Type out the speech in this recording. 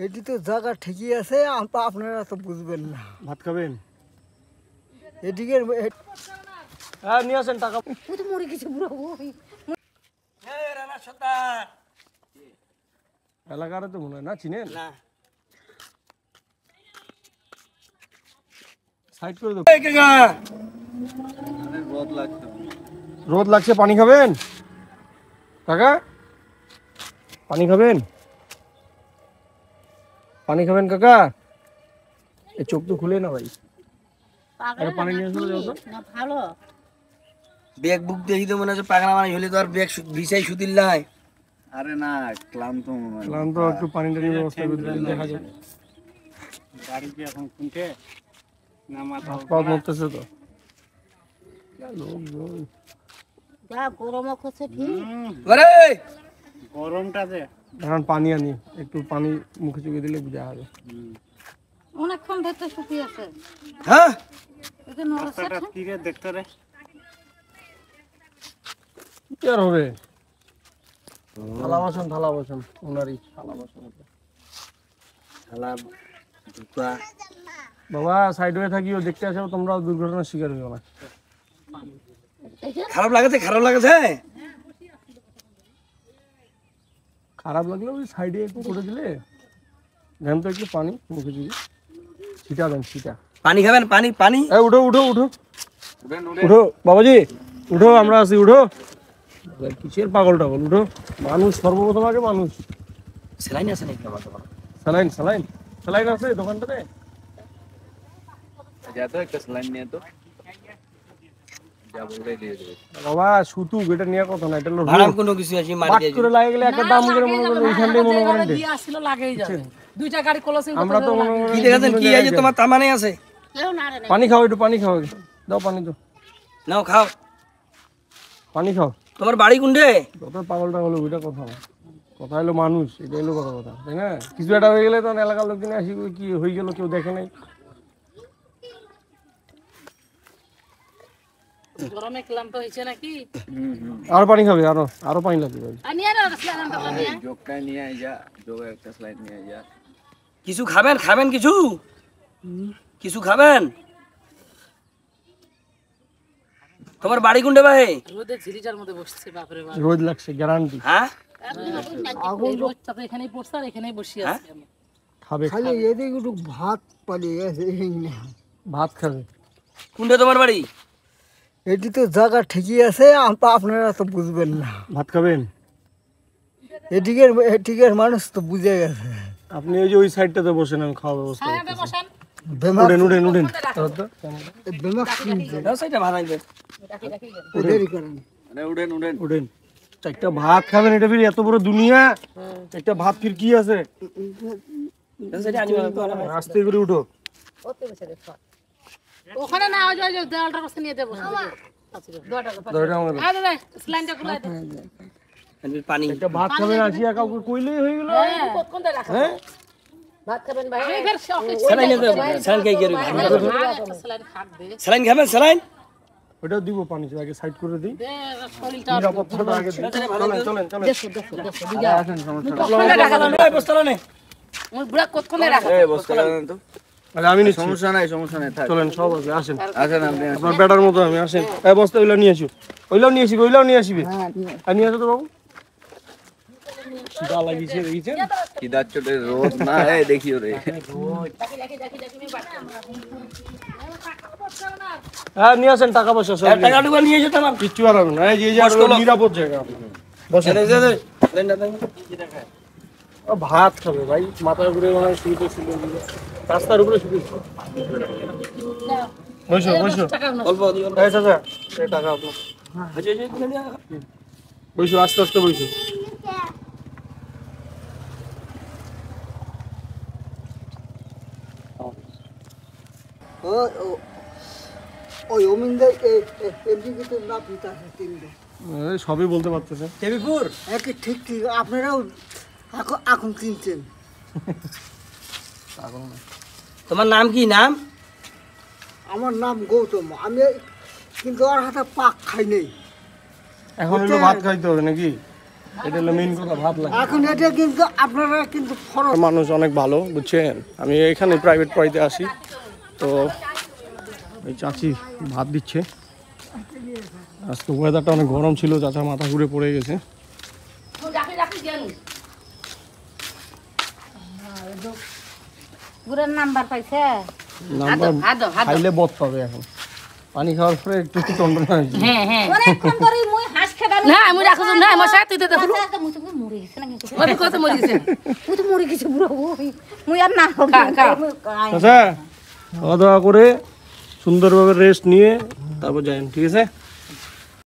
এটি তো জায়গা ঠিকই আছে, আপনারা তো বুঝবেন না। ভাত খাবেন? এদিকে হ্যাঁ নিয়ে আসেন টাকা। ও তো মরে গেছে বুড়ো। এলাকার তো মনে হয় না, চিনেন না সাইড করে দাও। রোদ লাগছে, পানি খাবেন কাকা? পানি খাবেন? পানি খাবেন কাকা? এই চোখ তো খুলে না ভাই। আরে পানি নিয়ে আসলে যাও তো। না ভালো ব্যাগ বুক দেখি তো মনে হচ্ছে পাগলা মানে হলে তো আর ব্যাগ ভিসাই সুদিল নাই। আরে না, ক্লান্ত মনে হয়। ক্লান্ত, একটু পানি টানি ব্যবস্থা করে দিলে দেখা যাবে। গাড়ি কি এখন খুঁটে না মাথা পথ মরতেছে তো লোকজন। যা গরম হচ্ছে ঠিক। ওরে গরমটা যে এখন পানি আনি, একটু পানি মুখে চুকে দিলে বুঝা হবে। অনেকক্ষণ ভেতরে শুকিয়ে আছে। হ্যাঁ এটা নরসে রাস্তাটা তীরে দেখতে রে। কি আর হবে? থালা বাসন ওনারই থালা বাসন। শালা দুকা বাবা সাইড হয়ে থাকিও, দেখতে আসো, তোমরাও দুর্ঘটনার শিকার হইও না। খারাপ লাগেছে, খারাপ লাগেছে। খারাপ লাগলে ওই সাইডে একটু করে দিলে দেন তো, একটু পানি মুখে চুকে ছিটা দেন, ছিটা। পানি খাবেন? পানি পানি এই উঠো উঠো উঠো উঠো বাবাজি, উঠো, আমরা আছি, উঠো। কিসের পাগল টাগল, উঠো। মানুষ সর্বপ্রথম আগে মানুষ। সেলাইন আছে নাকি আমার তোমার? স্যালাইন স্যালাইন স্যালাইন আছে দোকানটাতে? যা তো একটা স্যালাইন নিয়ে তো যা বলে দিয়ে দেবে। বাবা সুতু এটা নিয়ে কথা না, এটা হলো ভাড়াম কোনো কিছু আছে মারি বাট দিয়ে করে লাগে গেলে একটা দাম করে মনে করেন ওইখানটাই মনে করেন দে। দিয়ে আসছিল লাগেই যাবে দুইটা গাড়ি ক্লোজিং আমরা তো মনে করেন কি দেখাছেন? কি আছে তোমার তামানে আছে? কেউ না রে। পানি খাও, একটু পানি খাও, দাও পানি দাও, নাও খাও। পানি খাও। তোমার বাড়ি কোনটে? যত পাগলটা হলো ওইটা কথা না, কথা হলো মানুষ, এটা হলো বড় কথা, তাই না? কিছু একটা হয়ে গেলে তখন এলাকার লোকজন আসি কি হয়ে গেল, কেউ দেখে নাই। গরমে ক্লান্ত হয়েছে নাকি? আরো পানি খাবে? আরো পানি লাগবে ভাই। আর নিয়ে আর স্লাইন টাকা নিয়ে জোকটা নিয়ে আই যা, জোগে একটা স্যালাইন নিয়ে আই যা। কিছু খাবেন? খাবেন কিছু? কিছু খাবেন? তোমার বাড়ি কোনটে ভাই? রোদে ঝিরিটার মধ্যে বসছে বাপরে বাপ। রোদ লাগছে গ্যারান্টি। হ্যাঁ এই রোদটা তো এখানেই পড়ছে আর এখানেই বসে আছি আমি। খাবে, খালি এদিকে একটু ভাত পালিয়ে আছে এই না। ভাত খাবে। কোনটে তোমার বাড়ি? এটি তো জায়গা ঠিকই আছে, আপনারা তো বুঝবেন না। ভাত খাবেন? এদিকের মানুষ তো বুঝে গেছে। আপনি ওই যে ওই সাইডটাতে বসেন, আমি খাওয়া ব্যবস্থা হ্যাঁ করতেছি। বসান বেমাক উঠেন। বেমাক কিনছে, দাও সেইটা ভাড়া দিবেন। ওদেরই করেন। আরে উঠেন উঠেন। উঠেন। একটা ভাত খাবেন, এটা ফির এত বড় দুনিয়া, একটা ভাত ফির কি আছে? সেইটা আনি আস্তে করে উঠো। ওখানে না ওই যে দেওয়ালটার কাছে নিয়ে দেবো দরজা আমাদের। দাদা স্লাইনটা খুলে দে পানি। একটা ভাত খাবেন আসিয়া কাউকে কইলেই হয়ে গেল। কোন দে রাখা হ্যাঁ ভাত খাবেন ভাই এই ফের সেলাইন নিয়ে দাও। সেলাইন খাই গেরি। স্লাইন খাক দে সেলাইন খাবেন? সেলাইন ওটাও দিব পানি, আগে সাইড করে দিই। দে শরীরটা নিরাপত্তাটা আগে দিই। চলেন। এই বস্তালা নে। মোর বুড়া কতক্ষণে রাখা এই বস করে দেন তো। আগে আমি নিচ্ছি। সমস্যা নাই থাক। চলেন সব আছে, আসেন। আসেন আপনি। আপনার বেটার মতো আমি, আসেন। এই বস্তা ওইলাও নিয়ে আসি, ওইলাও নিয়ে আসিবে। আর নিয়ে আসো তো বাবু। খিদা লাগিয়েছে, দেখেছেন? কি দাচ্চটে রোদ না এই দেখিও রে। হ্যাঁ নিয়ে আসেন, টাকা পয়সা সব নিয়ে টাকা টুকা নিয়ে যেতে আমার। আসেন। কিচ্ছু আর হবে না, এই যে নিরাপদ জায়গা। বসেন। ও ভাত খাবে ভাই, মাথার উপরে মনে হয় শুয়ে ছিল, রাস্তার উপরে শুয়ে। বসো। অল্প দিও। এই চাচা, এই টাকা আপনার। বসো, আস্তে বসো। ওই অমিনদের এদিকে তো না পিতা আছে তিনটে। এই সবই বলতে পারতেছে। দেবীপুর। একে ঠিক আপনারাও এখন কিনছেন। তোমার নাম কি? নাম? আমার নাম গৌতম, আমি কিন্তু আর হাতে পাক খাই নেই। এখন হলো ভাত খাইতে হবে নাকি? এটা হলো মেইন কথা, ভাত লাগে। এখন এটা কিন্তু আপনারা কিন্তু খরচ মানুষ অনেক ভালো, বুঝছেন। আমি এখানে প্রাইভেট পড়াইতে আসি, তো এই চাচি ভাত দিচ্ছে। আজকে ওয়েদারটা অনেক গরম ছিল, চাচা মাথা ঘুরে পড়ে গেছে। গুড়ের নাম্বার পাইছে নাম্বার খাইলে বদ পাবে এখন, পানি খাওয়ার পরে একটু টন্ডনা হয়েছে। হ্যাঁ হ্যাঁ অনেকক্ষণ ধরে মুই হাঁস খেদানো না আমি রাখো না মশা তুই তো দেখো মুই তো মরে গেছে না কিন্তু ওই কত মরে গেছে মুই তো মরে গেছে বুড়ো মুই আর না খা, খা। আচ্ছা, খাওয়া দাওয়া করে সুন্দরভাবে রেস্ট নিয়ে তারপর যাই, ঠিক আছে?